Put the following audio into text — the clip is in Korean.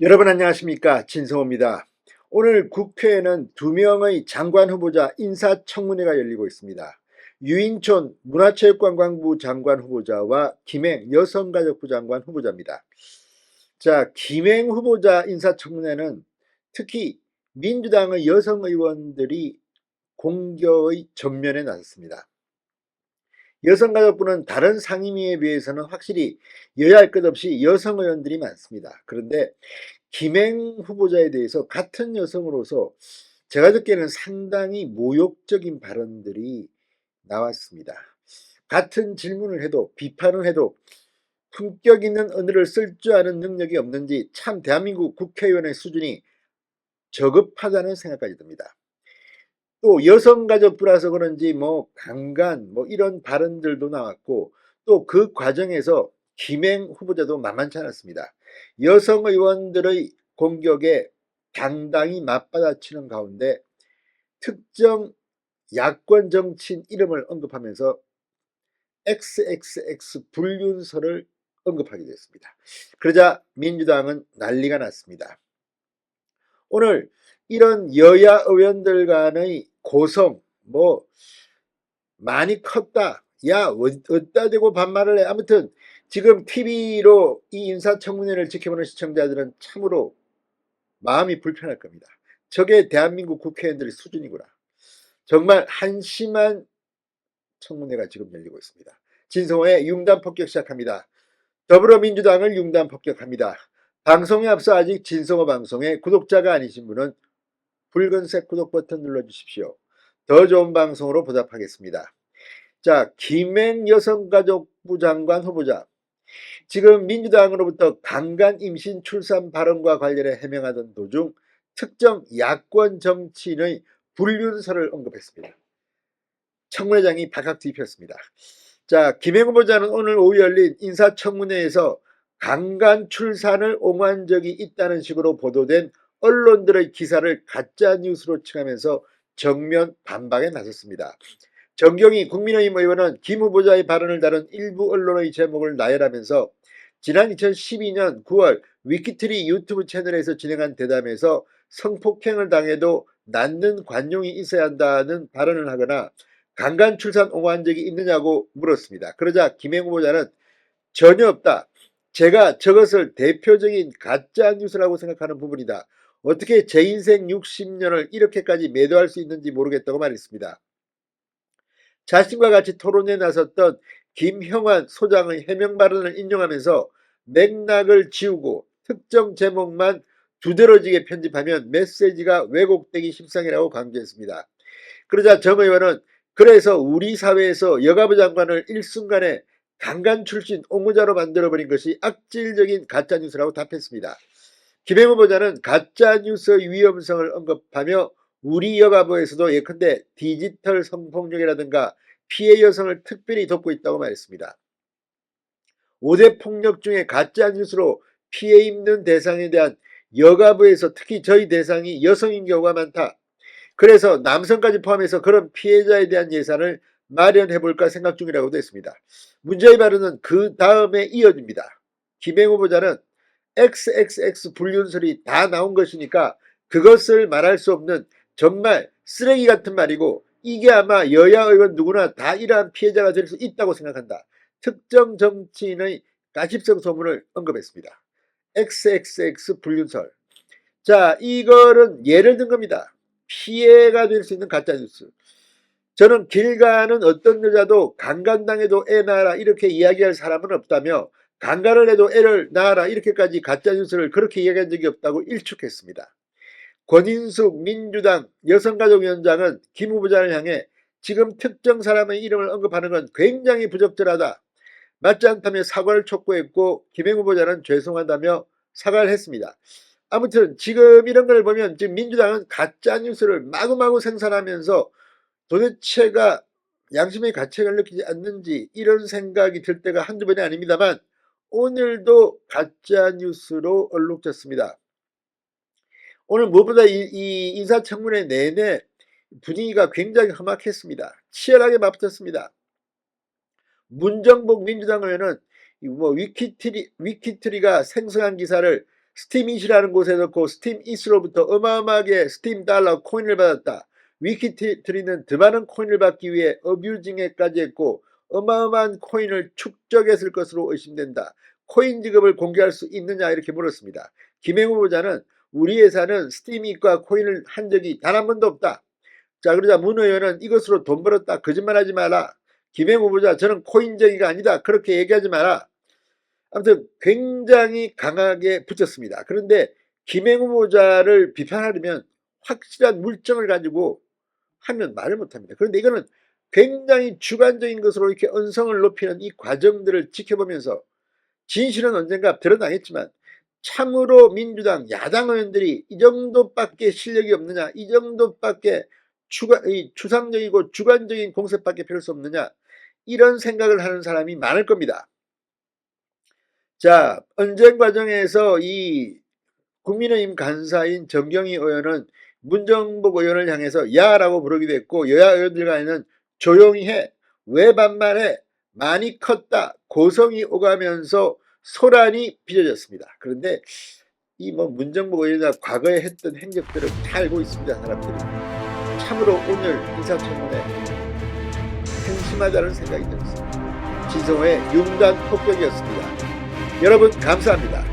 여러분 안녕하십니까, 진성호입니다. 오늘 국회에는 2명의 장관 후보자 인사청문회가 열리고 있습니다. 유인촌 문화체육관광부 장관 후보자와 김행 여성가족부 장관 후보자입니다. 자, 김행 후보자 인사청문회는 특히 민주당의 여성 의원들이 공격의 전면에 나섰습니다. 여성가족부는 다른 상임위에 비해서는 확실히 여야 할 것 없이 여성 의원들이 많습니다. 그런데 김행 후보자에 대해서 같은 여성으로서 제가 듣기에는 상당히 모욕적인 발언들이 나왔습니다. 같은 질문을 해도 비판을 해도 품격 있는 언어를 쓸 줄 아는 능력이 없는지 참 대한민국 국회의원의 수준이 저급하다는 생각까지 듭니다. 또 여성가족부라서 그런지 강간 이런 발언들도 나왔고, 또 그 과정에서 김행 후보자도 만만치 않았습니다. 여성 의원들의 공격에 당당히 맞받아치는 가운데 특정 야권 정치인 이름을 언급하면서 XXX 불륜설을 언급하게 됐습니다. 그러자 민주당은 난리가 났습니다. 오늘 이런 여야 의원들 간의 고성 많이 컸다, 야 어디다 대고 반말을 해, 아무튼 지금 TV로 이 인사청문회를 지켜보는 시청자들은 참으로 마음이 불편할 겁니다. 저게 대한민국 국회의원들의 수준이구나. 정말 한심한 청문회가 지금 열리고 있습니다. 진성호의 융단 폭격 시작합니다. 더불어민주당을 융단 폭격합니다. 방송에 앞서 아직 진성호 방송의 구독자가 아니신 분은 붉은색 구독 버튼 눌러주십시오. 더 좋은 방송으로 보답하겠습니다. 자, 김행 여성가족부 장관 후보자. 지금 민주당으로부터 강간 임신 출산 발언과 관련해 해명하던 도중 특정 야권 정치인의 불륜설을 언급했습니다. 청문회장이 발칵 뒤집혔습니다. 자, 김행 후보자는 오늘 오후 열린 인사청문회에서 강간 출산을 옹호한 적이 있다는 식으로 보도된 언론들의 기사를 가짜 뉴스로 칭하면서 정면 반박에 나섰습니다. 정경희 국민의힘 의원은 김 후보자의 발언을 다룬 일부 언론의 제목을 나열하면서 지난 2012년 9월 위키트리 유튜브 채널에서 진행한 대담에서 성폭행을 당해도 낫는 관용이 있어야 한다는 발언을 하거나 강간 출산 옹호한 적이 있느냐고 물었습니다. 그러자 김행 후보자는 전혀 없다. 제가 저것을 대표적인 가짜 뉴스라고 생각하는 부분이다. 어떻게 제 인생 60년을 이렇게까지 매도할 수 있는지 모르겠다고 말했습니다. 자신과 같이 토론에 나섰던 김형환 소장의 해명 발언을 인용하면서 맥락을 지우고 특정 제목만 두드러지게 편집하면 메시지가 왜곡되기 십상이라고 강조했습니다. 그러자 정 의원은 그래서 우리 사회에서 여가부 장관을 일순간에 강간 출신 옹호자로 만들어버린 것이 악질적인 가짜뉴스라고 답했습니다. 김행 후보자는 가짜뉴스의 위험성을 언급하며 우리 여가부에서도 예컨대 디지털 성폭력이라든가 피해 여성을 특별히 돕고 있다고 말했습니다. 5대 폭력 중에 가짜뉴스로 피해 입는 대상에 대한 여가부에서 특히 저희 대상이 여성인 경우가 많다. 그래서 남성까지 포함해서 그런 피해자에 대한 예산을 마련해볼까 생각 중이라고도 했습니다. 문제의 발언은 그 다음에 이어집니다. 김행 후보자는 XXX 불륜설이 다 나온 것이니까 그것을 말할 수 없는 정말 쓰레기 같은 말이고, 이게 아마 여야 의원 누구나 다 이러한 피해자가 될 수 있다고 생각한다. 특정 정치인의 가십성 소문을 언급했습니다. XXX 불륜설. 자, 이거는 예를 든 겁니다. 피해가 될 수 있는 가짜뉴스. 저는 길 가는 어떤 여자도 강간당해도 애 낳아라 이렇게 이야기할 사람은 없다며, 강간을 해도 애를 낳아라 이렇게까지 가짜뉴스를 그렇게 이야기한 적이 없다고 일축했습니다. 권인숙 민주당 여성가족위원장은 김 후보자를 향해 지금 특정 사람의 이름을 언급하는 건 굉장히 부적절하다, 맞지 않다며 사과를 촉구했고, 김행 후보자는 죄송하다며 사과를 했습니다. 아무튼 지금 이런 걸 보면 지금 민주당은 가짜뉴스를 마구마구 생산하면서 도대체가 양심의 가책을 느끼지 않는지 이런 생각이 들 때가 한두 번이 아닙니다만, 오늘도 가짜뉴스로 얼룩졌습니다. 오늘 무엇보다 이 인사청문회 내내 분위기가 굉장히 험악했습니다. 치열하게 맞붙었습니다. 문정복 민주당 의원은 위키트리가 생성한 기사를 스팀잇이라는 곳에 넣고 스팀잇으로부터 어마어마하게 스팀 달러 코인을 받았다. 위키트리는 더 많은 코인을 받기 위해 어뷰징에까지 했고 어마어마한 코인을 축적했을 것으로 의심된다. 코인 지급을 공개할 수 있느냐 이렇게 물었습니다. 김행 후보자는 우리 회사는 스팀잇과 코인을 한 적이 단 한 번도 없다. 자, 그러자 문 의원은 이것으로 돈 벌었다. 거짓말하지 마라. 김행 후보자 저는 코인쟁이가 아니다. 그렇게 얘기하지 마라. 아무튼 굉장히 강하게 붙였습니다. 그런데 김행 후보자를 비판하려면 확실한 물증을 가지고 하면 말을 못합니다. 그런데 이거는 굉장히 주관적인 것으로 이렇게 언성을 높이는 이 과정들을 지켜보면서 진실은 언젠가 드러나겠지만 참으로 민주당 야당 의원들이 이 정도밖에 실력이 없느냐, 이 정도밖에 추상적이고 주관적인 공세밖에 필요 없느냐, 이런 생각을 하는 사람이 많을 겁니다. 자, 언쟁 과정에서 이 국민의힘 간사인 정경희 의원은 문정복 의원을 향해서 야라고 부르기도 했고 여야 의원들 간에는 조용히 해, 왜 반말해, 많이 컸다, 고성이 오가면서 소란이 빚어졌습니다. 그런데 이 문정복 의원이 과거에 했던 행적들을 다 알고 있습니다. 사람들이. 참으로 오늘 인사청문회 한심하다는 생각이 들었습니다. 진성호의 융단 폭격이었습니다. 여러분 감사합니다.